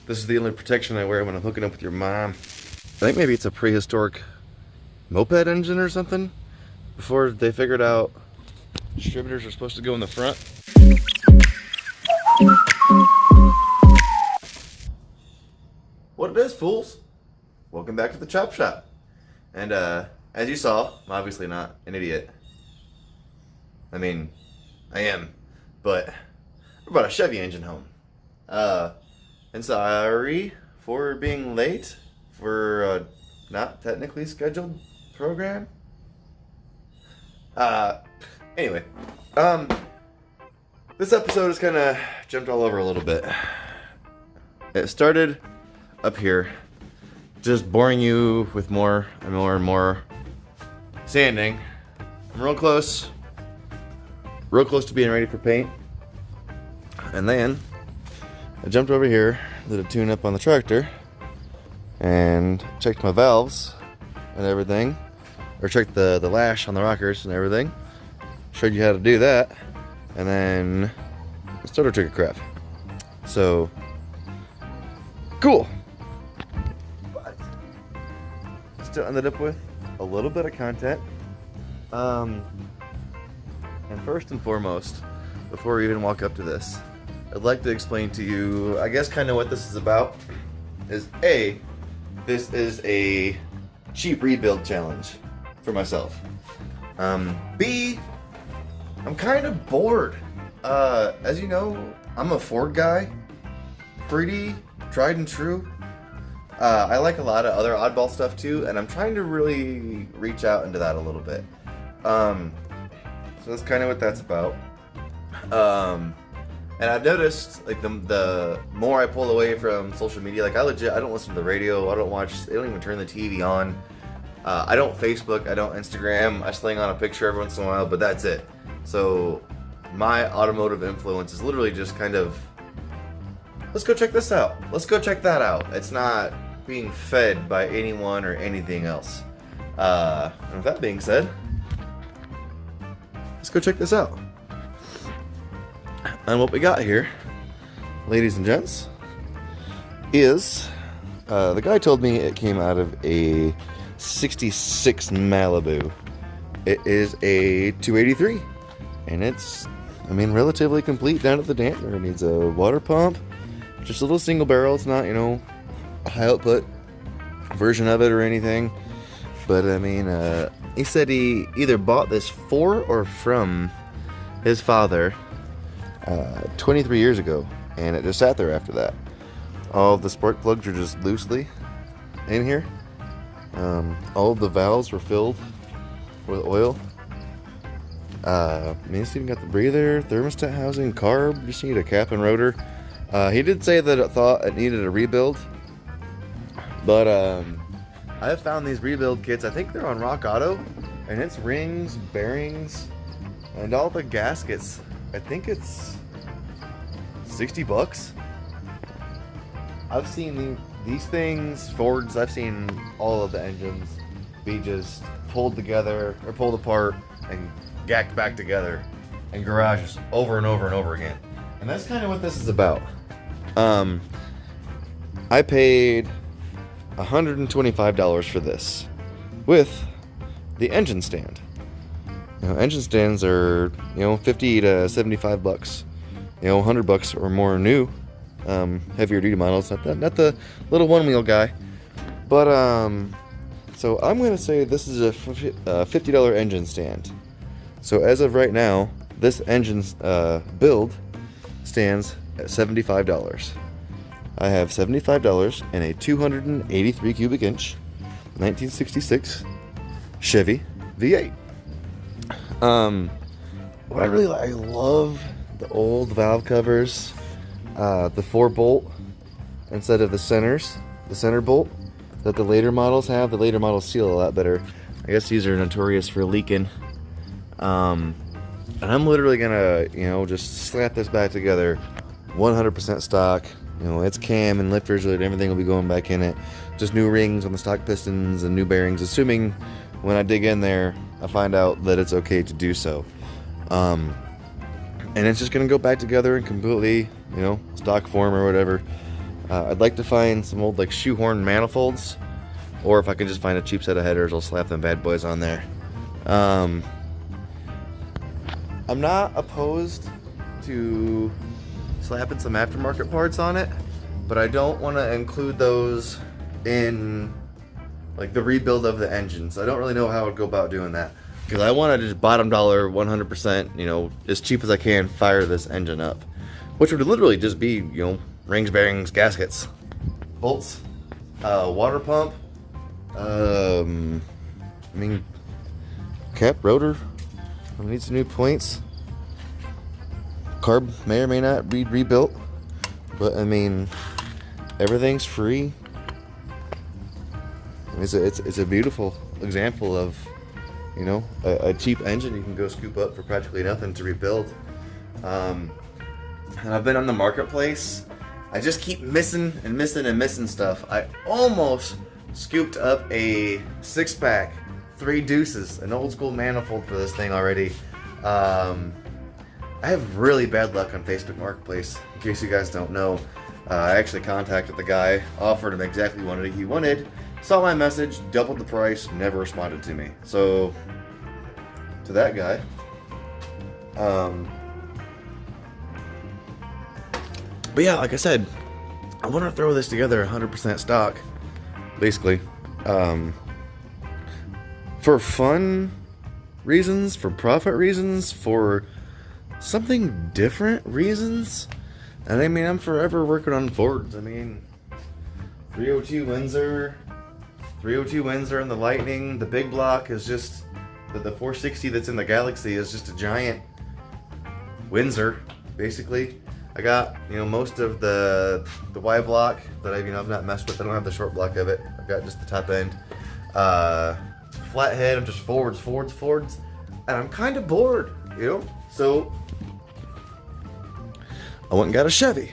This is the only protection I wear when I'm hooking up with your mom. I think maybe it's a prehistoric moped engine or something. Before they figured out distributors are supposed to go in the front. What it is, fools? Welcome back to the Chop Shop. And as you saw, I'm obviously not an idiot. I mean, I am, but we brought a Chevy engine home. And sorry for being late for a not technically scheduled program. Anyway, this episode is kind of jumped all over a little bit. It started up here, just boring you with more and more and more sanding. I'm real close to being ready for paint. And then I jumped over here, did a tune up on the tractor, and checked my valves and everything, or checked the lash on the rockers and everything. Showed you how to do that, and then the starter took a crap. So cool. But still ended up with a little bit of content. And first and foremost, before we even walk up to this, I'd like to explain to you, I guess, kind of what this is about. Is A, this is a cheap rebuild challenge for myself. B, I'm kind of bored. As you know, I'm a Ford guy, pretty tried and true. I like a lot of other oddball stuff too, and I'm trying to really reach out into that a little bit. So that's kind of what that's about. And I've noticed, like, the more I pull away from social media, like, I don't listen to the radio, I don't even turn the TV on. I don't Facebook, I don't Instagram, I sling on a picture every once in a while, but that's it. So my automotive influence is literally just kind of, let's go check this out, let's go check that out. It's not being fed by anyone or anything else. And with that being said, let's go check this out. And what we got here, ladies and gents, is the guy told me it came out of a 66 Malibu. It is a 283, and it's, I mean, relatively complete down at the dampener. It needs a water pump, just a little single barrel. It's not, you know, a high output version of it or anything. But I mean, he said he either bought this for or from his father 23 years ago, and it just sat there after that. All of the spark plugs are just loosely in here. All of the valves were filled with oil. It's even got the breather, thermostat housing, carb, just need a cap and rotor. He did say that it thought it needed a rebuild, but I have found these rebuild kits, I think they're on Rock Auto, and it's rings, bearings, and all the gaskets. I think it's $60. I've seen these things, Fords, I've seen all of the engines be just pulled together or pulled apart and gacked back together in garages over and over and over again. And that's kind of what this is about. I paid $125 for this with the engine stand. You know, engine stands are, you know, 50 to 75 bucks. You know, 100 bucks or more new. Heavier duty models, not the little one wheel guy. But so I'm gonna say this is a $50 engine stand. So as of right now, this engine's build stands at $75. I have $75 in a 283 cubic inch 1966 Chevy V8. What I really like, I love the old valve covers, the 4-bolt instead of the center bolt that the later models have. The later models seal a lot better. I guess these are notorious for leaking. And I'm literally gonna, you know, just slap this back together 100% stock. You know, it's cam and lifters and everything will be going back in it. Just new rings on the stock pistons and new bearings, assuming when I dig in there I find out that it's okay to do so. And it's just gonna go back together in completely, you know, stock form or whatever. I'd like to find some old like shoehorn manifolds, or if I can just find a cheap set of headers, I'll slap them bad boys on there. I'm not opposed to slapping some aftermarket parts on it, but I don't want to include those in like the rebuild of the engine. So I don't really know how I would go about doing that, because I want to just bottom dollar 100%, you know, as cheap as I can, fire this engine up, which would literally just be, you know, rings, bearings, gaskets, bolts, water pump, I mean, cap, rotor, I need some new points. Carb may or may not be rebuilt, but I mean, everything's free. It's a beautiful example of, you know, a cheap engine you can go scoop up for practically nothing to rebuild. And I've been on the marketplace. I just keep missing stuff. I almost scooped up a 6-pack, 3 deuces, an old school manifold for this thing already. I have really bad luck on Facebook Marketplace, in case you guys don't know. I actually contacted the guy, offered him exactly what he wanted, saw my message, doubled the price, never responded to me. So, to that guy, but yeah, like I said, I want to throw this together 100% stock, basically, for fun reasons, for profit reasons, for something different reasons. And I mean, I'm forever working on Fords. I mean, 302 Windsor and the Lightning. The big block is just, the 460 that's in the Galaxie is just a giant Windsor, basically. I got, you know, most of the Y block that I've not messed with. I don't have the short block of it. I've got just the top end. Flathead, I'm just Fords. And I'm kind of bored, you know? So, I went and got a Chevy.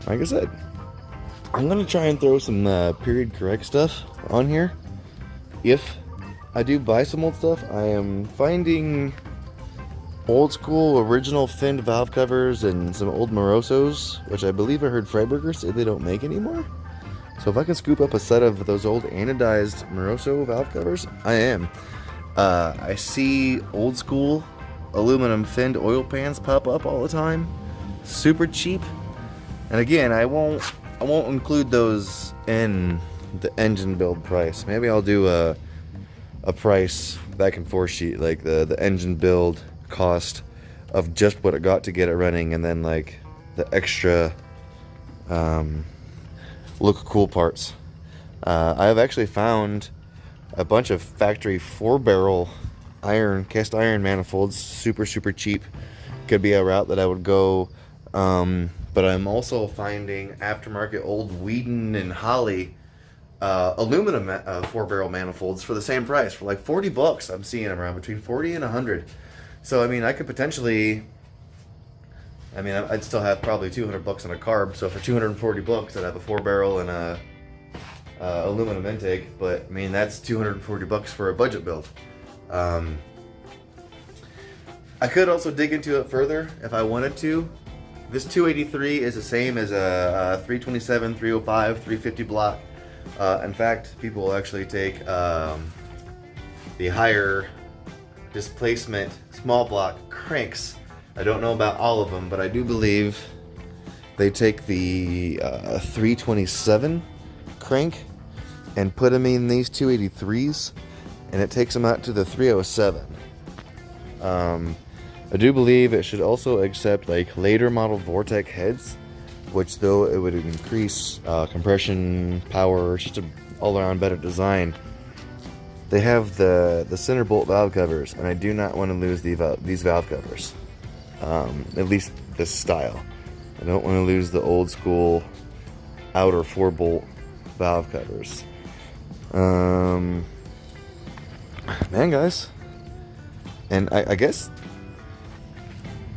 Like I said, I'm going to try and throw some period correct stuff on here. If I do buy some old stuff, I am finding old school original finned valve covers and some old Morosos, which I believe I heard Freiburger say they don't make anymore. So if I can scoop up a set of those old anodized Moroso valve covers, I am. I see old school aluminum finned oil pans pop up all the time, super cheap. And again, I won't include those in the engine build price. Maybe I'll do a price back and forth sheet, like the engine build cost of just what it got to get it running, and then like the extra look cool parts. I have actually found a bunch of factory 4-barrel cast iron manifolds, super cheap. Could be a route that I would go, but I'm also finding aftermarket old Whedon and Holley aluminum 4-barrel manifolds for the same price, for like $40. I'm seeing them around between 40 and 100. So I mean, I could potentially, I mean, I'd still have probably $200 on a carb. So for $240, I'd have a 4-barrel and a aluminum intake. But I mean, that's $240 for a budget build. I could also dig into it further if I wanted to. This 283 is the same as a 327, 305, 350 block. In fact, people will actually take the higher displacement small block cranks. I don't know about all of them, but I do believe they take the 327 crank and put them in these 283s, and it takes them out to the 307. I do believe it should also accept like later model Vortec heads, which though it would increase compression, power, just an all-around better design. They have the center bolt valve covers, and I do not want to lose these valve covers. At least this style. I don't want to lose the old school outer 4-bolt valve covers. Man, guys. And I guess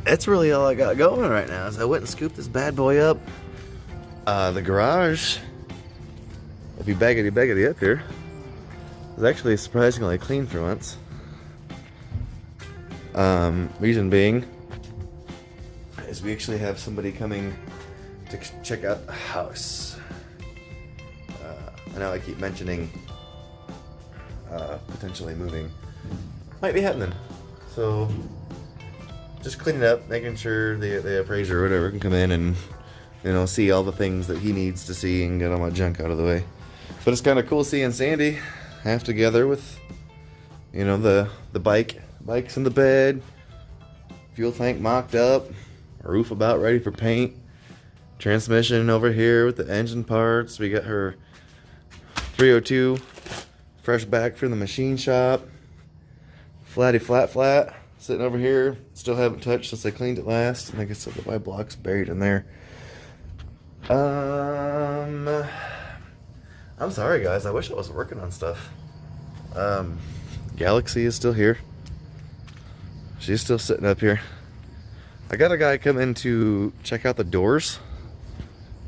that's really all I got going right now. Is I went and scooped this bad boy up. The garage, if you baggity up here, is actually surprisingly clean for once. Reason being is we actually have somebody coming to check out the house. I know I keep mentioning potentially moving. Might be happening. So just cleaning up, making sure the appraiser or whatever can come in and, you know, see all the things that he needs to see and get all my junk out of the way. But it's kind of cool seeing Sandy half together with, you know, the bike's in the bed, fuel tank mocked up, roof about ready for paint, transmission over here with the engine parts. We got her 302 fresh back from the machine shop, flatty flat sitting over here, still haven't touched since I cleaned it last. And like I said, the white block's buried in there. I'm sorry guys, I wish I was working on stuff. Galaxie is still here. She's still sitting up here. I got a guy come in to check out the doors,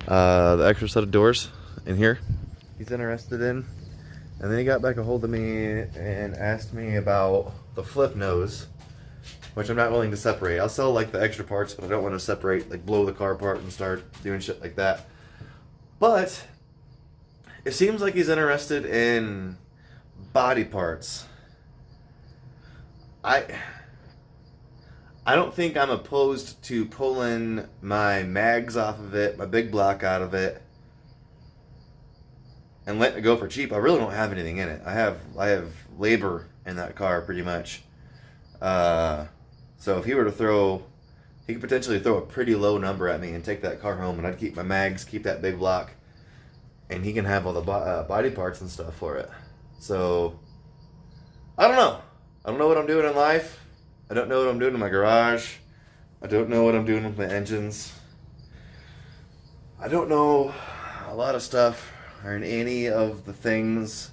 the extra set of doors in here he's interested in. And then he got back a hold of me and asked me about the flip nose, which I'm not willing to separate. I'll sell like the extra parts, but I don't want to separate, like blow the car apart and start doing shit like that. But it seems like he's interested in body parts. I don't think I'm opposed to pulling my mags off of it, my big block out of it, and letting it go for cheap. I really don't have anything in it. I have labor in that car pretty much. So if he were to throw, he could potentially throw a pretty low number at me and take that car home, and I'd keep my mags, keep that big block, and he can have all the body parts and stuff for it. So I don't know. I don't know what I'm doing in life. I don't know what I'm doing in my garage. I don't know what I'm doing with my engines. I don't know a lot of stuff or in any of the things.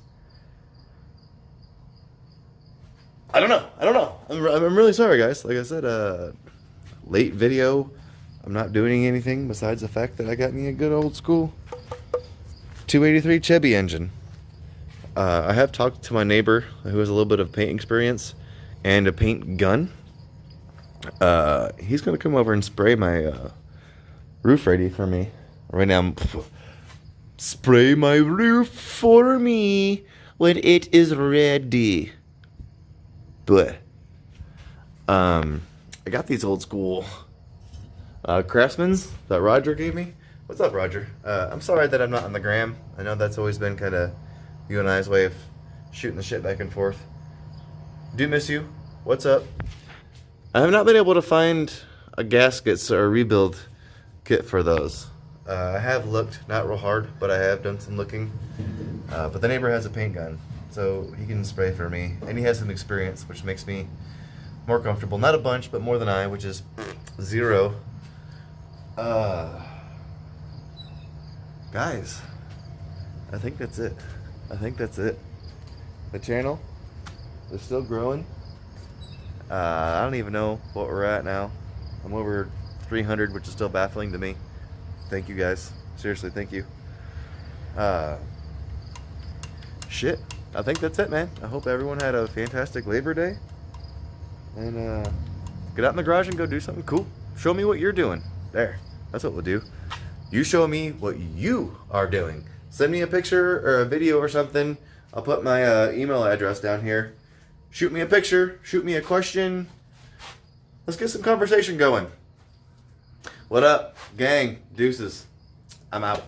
I don't know. I'm really sorry, guys. Like I said, late video. I'm not doing anything besides the fact that I got me a good old school 283 Chevy engine. I have talked to my neighbor who has a little bit of paint experience and a paint gun. He's gonna come over and spray my roof ready for me. Right now, spray my roof for me when it is ready. But I got these old school Craftsmans that Roger gave me. What's up, Roger? I'm sorry that I'm not on the gram. I know that's always been kind of you and I's way of shooting the shit back and forth. Do miss you. What's up? I have not been able to find a gaskets or a rebuild kit for those. I have looked, not real hard, but I have done some looking. But the neighbor has a paint gun, so he can spray for me. And he has some experience, which makes me more comfortable. Not a bunch, but more than I, which is 0. Guys, I think that's it. The channel is still growing. I don't even know what we're at now. I'm over 300, which is still baffling to me. Thank you guys. Seriously, thank you. Shit. I think that's it, man. I hope everyone had a fantastic Labor Day. And get out in the garage and go do something cool. Show me what you're doing. There. That's what we'll do. You show me what you are doing. Send me a picture or a video or something. I'll put my email address down here. Shoot me a picture. Shoot me a question. Let's get some conversation going. What up, gang? Deuces. I'm out.